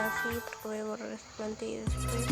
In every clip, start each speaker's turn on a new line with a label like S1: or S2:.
S1: así porque voy a borrar esta plantilla después.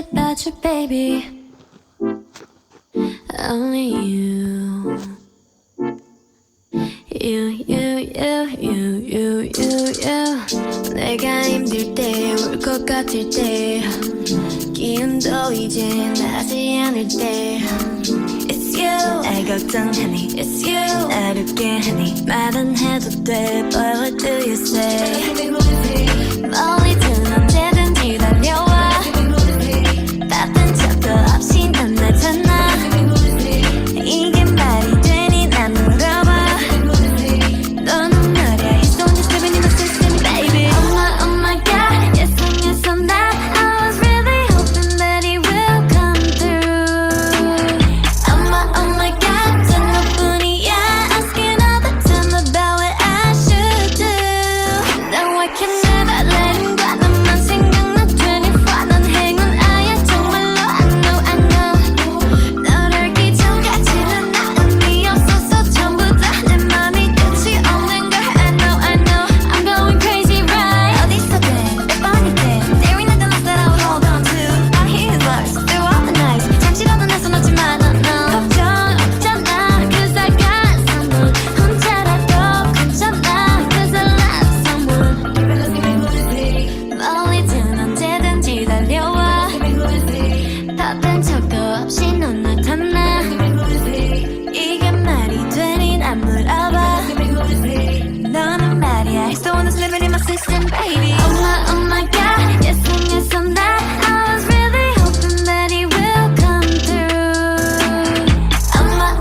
S2: about you, baby. Only you. You. 내가 힘들 때, 울 것 같을 때, 기운도 이제 나지 않을 때. It's you. 날 걱정하니, it's you. 나를 깨 하니, 말은 해도 돼, but what do you say? 멀리든 언제든지 달려와. 바쁜 척도 없이 넌 나타나. 이게 말이 되니 난 물어봐. 너는 말야, it's on just living in the system, baby. Oh my god, yes I'm not. I was really hoping that it will come through. Oh my god, 전 너뿐이야. Asking all the time about what I should do. No, I can never let him go. 너만 생각나 24. 넌 행운아야 정말로. I know. 너를 알기 전까지는 나 의미 없었어. 전부 다 내 맘이 끝이 없는 걸. I know. I'm going crazy, right? 어디서든 몇 번이든 There ain't nothing else that I would hold on to. I hear his words through all the nights. 잠시라도 내 손 놓지마, no. 걱정 없잖아, 'cause I got someone. 혼자라도 괜찮아, 'cause I love someone. 멀리든 언제든지 달려와. 바쁜 척도 없이 넌 나타나. 이게 말이 되니 난 물어봐. 너는 말이야, it's the one that's living in my system, baby. Oh my god, yes I'm not. I was really hoping that it will come through.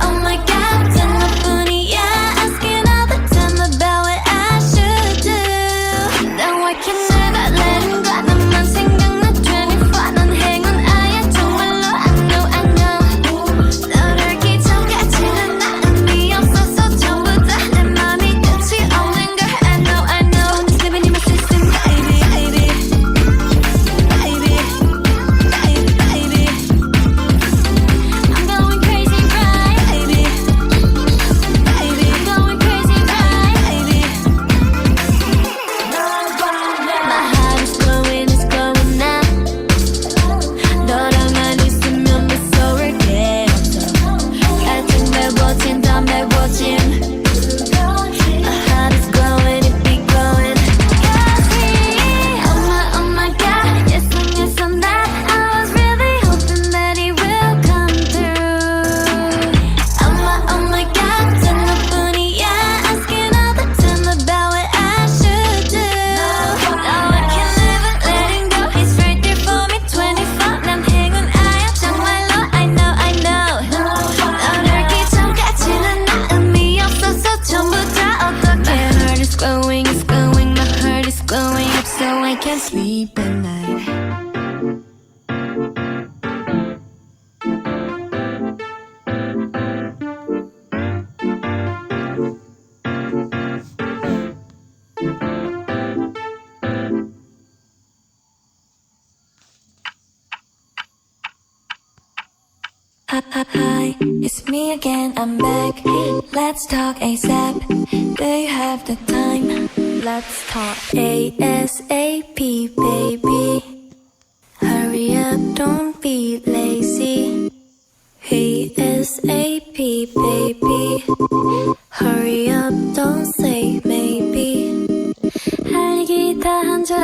S2: Oh my god, 전 너뿐이야. Asking all the time about what I should do. No, I can never let him go. 너만 생각나 24. 넌 행운아야 정말로. I know. 너를 알기 전까지는 나 의미 없었어. 전부 다 내 맘이 끝이 없는 걸. I know. Just living in my system, baby. I'm going crazy, right, baby? I'm going crazy, right, baby? My heart is glowing now. 너랑만 있으면 무서울 게 없어. 같은 매워진 더 매워짐. My heart is glowing, it be glowing. Oh my god, yes I'm not. I was really hoping that it will come through. Oh my god, 전 너뿐이야. Asking all the time about what I should do. No, I can never let him go. He's right there for me 24. 난 행운아야 정말로. I know. 너를 알기 전까지는 나 의미 없었어. 전부 다 어떡해. My heart is glowing, my heart is glowing up so I can't sleep at night. Hi, it's me again, I'm back. Let's talk ASAP. Do you have the time? Let's talk ASAP, baby. Hurry up, don't be lazy. ASAP, baby. Hurry up, don't say maybe. 할 얘기 다 한 줄